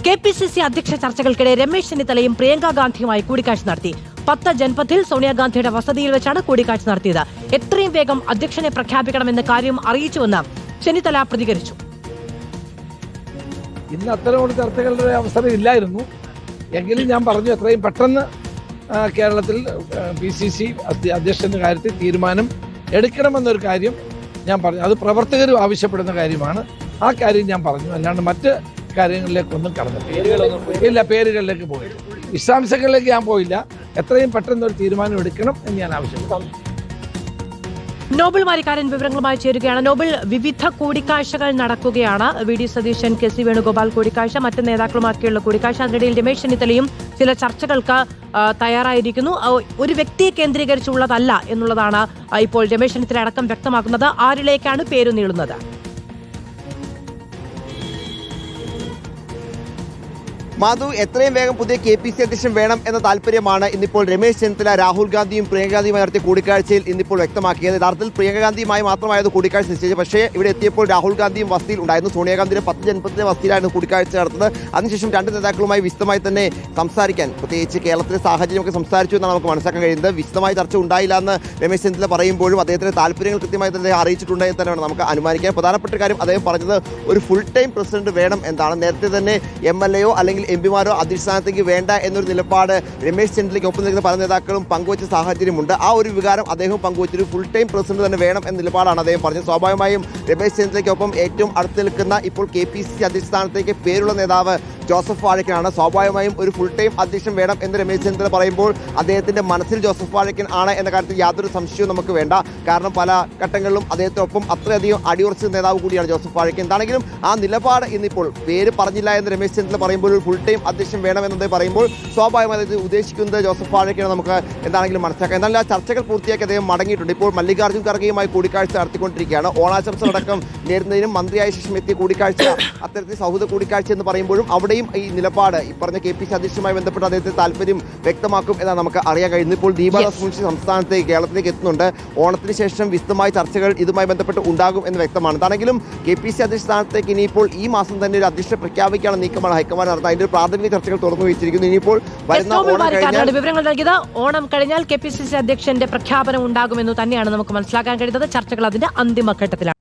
KPCC അധ്യക്ഷ ചർച്ചകൾക്കിടെ രമേശ് ചെന്നിത്തലയും പ്രിയങ്ക ഗാന്ധിയുമായി കൂടിക്കാഴ്ച നടത്തി. 10 ജൻപഥിൽ സോണിയാഗാന്ധിയുടെ വസതിയിൽ വെച്ചാണ് കൂടിക്കാഴ്ച നടത്തിയത്. എത്രയും വേഗം അധ്യക്ഷനെ പ്രഖ്യാപിക്കണമെന്ന കാര്യം അറിയിച്ചുവെന്ന് ചെന്നിത്തല പ്രതികരിച്ചു. ഇന്ന് അത്തരം ചർച്ചകളുടെ അവസരം ഇല്ലായിരുന്നു എങ്കിലും ഞാൻ പറഞ്ഞു എത്രയും പെട്ടെന്ന് കേരളത്തിൽ PCC അധ്യക്ഷന്റെ കാര്യത്തിൽ തീരുമാനം എടുക്കണമെന്നൊരു കാര്യം ഞാൻ പറഞ്ഞു. അത് പ്രവർത്തകരും ആവശ്യപ്പെടുന്ന കാര്യമാണ്. ആ കാര്യം ഞാൻ പറഞ്ഞു. അല്ലാണ്ട് മറ്റ് കാര്യങ്ങളിലേക്കൊന്നും കടന്നിട്ടില്ല. പേരുകളിലേക്ക് പോയി വിശദാംശങ്ങളിലേക്ക് ഞാൻ പോയില്ല. എത്രയും പെട്ടെന്ന് ഒരു തീരുമാനം എടുക്കണം എന്ന് ഞാൻ ആവശ്യപ്പെട്ടു. നോബൽ മാരിക്കാരൻ വിവരങ്ങളുമായി ചേരുകയാണ്. നോബൽ, വിവിധ കൂടിക്കാഴ്ചകൾ നടക്കുകയാണ്. VD സതീശൻ, KC വേണുഗോപാൽ കൂടിക്കാഴ്ച, മറ്റ് നേതാക്കളുമാക്കിയുള്ള കൂടിക്കാഴ്ച. അതിനിടയിൽ രമേശ് ചെന്നിത്തലയും ചില ചർച്ചകൾക്ക് തയ്യാറായിരിക്കുന്നു. ഒരു വ്യക്തിയെ കേന്ദ്രീകരിച്ചുള്ളതല്ല എന്നുള്ളതാണ് ഇപ്പോൾ രമേശ് ചെന്നിത്തല അടക്കം വ്യക്തമാക്കുന്നത്. ആരിലേക്കാണ് പേരു നീളുന്നത്? മാധു, എത്രയും വേഗം പുതിയ KPCC അധ്യക്ഷൻ വേണം എന്ന താല്പര്യമാണ് ഇന്നിപ്പോൾ രമേശ് ചെന്നിത്തല രാഹുൽ ഗാന്ധിയും പ്രിയങ്ക ഗാന്ധിയുമായി നടത്തിയ കൂടിക്കാഴ്ചയിൽ ഇന്നിപ്പോൾ വ്യക്തമാക്കിയത്. യഥാർത്ഥത്തിൽ പ്രിയങ്ക ഗാന്ധിയുമായി മാത്രമായിരുന്നു കൂടിക്കാഴ്ച നിശ്ചയിച്ചത്. പക്ഷേ ഇവിടെ എത്തിയപ്പോൾ രാഹുൽ ഗാന്ധിയും വസതിയിൽ ഉണ്ടായിരുന്നു. സോണിയാഗാന്ധിയുടെ 10 ജൻപഥിലെ വസതിയിലായിരുന്നു കൂടിക്കാഴ്ച നടത്തുന്നത്. അതിനുശേഷം രണ്ട് നേതാക്കളുമായി വിശദമായി തന്നെ സംസാരിക്കാൻ, പ്രത്യേകിച്ച് കേരളത്തിലെ സാഹചര്യമൊക്കെ സംസാരിച്ചു എന്നാണ് നമുക്ക് മനസ്സിലാക്കാൻ കഴിയുന്നത്. വിശദമായി ചർച്ച ഉണ്ടായില്ല എന്ന് രമേശ് ചെന്നിത്തല പറയുമ്പോഴും അദ്ദേഹത്തിന്റെ താല്പര്യങ്ങൾ കൃത്യമായി തന്നെ അറിയിച്ചിട്ടുണ്ട് എന്ന് തന്നെയാണ് നമുക്ക് അനുമാനിക്കാൻ. പ്രധാനപ്പെട്ട കാര്യം അദ്ദേഹം പറഞ്ഞത് ഒരു ഫുൾ ടൈം പ്രസിഡന്റ് വേണം എന്നാണ്. നേരത്തെ തന്നെ MLA അല്ലെങ്കിൽ MP-മാരോ അധിഷ്ഠാനത്തേക്ക് വേണ്ട എന്നൊരു നിലപാട് രമേശ് ചെന്നിത്തലയ്ക്ക് ഒപ്പം നിൽക്കുന്ന പല നേതാക്കളും പങ്കുവച്ച സാഹചര്യമുണ്ട്. ആ ഒരു വികാരം അദ്ദേഹം പങ്കുവച്ചൊരു ഫുൾ ടൈം പ്രസിഡന്റ് തന്നെ വേണം എന്ന നിലപാടാണ് അദ്ദേഹം പറഞ്ഞത്. സ്വാഭാവികമായും രമേശ് ചെന്നിത്തലയ്ക്കൊപ്പം ഏറ്റവും അടുത്ത് നിൽക്കുന്ന ഇപ്പോൾ KPCC അധ്യക്ഷ പേരുള്ള നേതാവ് ജോസഫ് വാഴക്കനാണ്. സ്വാഭാവികമായും ഒരു ഫുൾ ടൈം അധ്യക്ഷൻ വേണം എന്ന് രമേശ് ചെന്നിത്തല പറയുമ്പോൾ അദ്ദേഹത്തിന്റെ മനസ്സിൽ ജോസഫ് വാഴക്കൻ ആണ് എന്ന കാര്യത്തിൽ യാതൊരു സംശയവും നമുക്ക് വേണ്ട. കാരണം പല ഘട്ടങ്ങളിലും അദ്ദേഹത്തിനൊപ്പം അത്രയധികം അടിയുറച്ച നേതാവ് കൂടിയാണ് ജോസഫ് വാഴക്കൻ. എന്താണെങ്കിലും ആ നിലപാട് ഇന്നിപ്പോൾ പേര് പറഞ്ഞില്ല എന്ന് രമേശ് ചെന്നിത്തല പറയുമ്പോൾ ഒരു ഫുൾ ടൈം അധ്യക്ഷൻ വേണമെന്നത് പറയുമ്പോൾ സ്വാഭാവികമായി ഉദ്ദേശിക്കുന്നത് ജോസഫ് വാഴക്കനാണ് നമുക്ക് എന്താണെങ്കിലും മനസ്സിലാക്കാം. എന്നാൽ ആ ചർച്ചകൾ പൂർത്തിയാക്കി അദ്ദേഹം മടങ്ങിയിട്ടുണ്ട്. ഇപ്പോൾ മല്ലികാർജ്ജുൻ ഖർഗെയുമായി കൂടിക്കാഴ്ച നടത്തിക്കൊണ്ടിരിക്കുകയാണ്. ഓണാശംസകളടക്കം നേരുന്നതിനും മന്ത്രിയായ ശേഷം എത്തിയ കൂടിക്കാഴ്ച അത്തരത്തിൽ സൗഹൃദ കൂടിക്കാഴ്ച എന്ന് പറയുമ്പോഴും അവിടെയും ഈ നിലപാട് ഈ പറഞ്ഞ KPCC അധ്യക്ഷനുമായി ബന്ധപ്പെട്ട് അദ്ദേഹത്തിന്റെ താല്പര്യം വ്യക്തമാക്കും എന്നാണ് നമുക്ക് അറിയാൻ കഴിയുന്നത്. ഇപ്പോൾ ദീപാദാസ് മുൻഷി സംസ്ഥാനത്തേക്ക് കേരളത്തിലേക്ക് എത്തുന്നുണ്ട്. ഓണത്തിന് ശേഷം വിശദമായ ചർച്ചകൾ ഇതുമായി ബന്ധപ്പെട്ട് ഉണ്ടാകും എന്ന് വ്യക്തമാണ്. എന്താണെങ്കിലും KPCC അധ്യക്ഷ സ്ഥാനത്തേക്ക് ഇനിയിപ്പോൾ ഈ മാസം തന്നെ ഒരു അധ്യക്ഷ പ്രഖ്യാപിക്കാനുള്ള നീക്കമാണ് ഹൈക്കമാൻഡ് നടത്തുന്നത്. അതിന്റെ പ്രാഥമിക ചർച്ചകൾ തുറന്നു വെച്ചിരിക്കുന്നു. ഇനിയിപ്പോൾ വരുന്ന വിവരങ്ങൾ നൽകിയത്. ഓണം കഴിഞ്ഞാൽ KPCC അധ്യക്ഷന്റെ പ്രഖ്യാപനം ഉണ്ടാകുമെന്ന് തന്നെയാണ് നമുക്ക് മനസ്സിലാക്കാൻ കഴിയുന്നത്. ചർച്ചകൾ അതിന്റെ അന്തിമഘട്ടത്തിലാണ്.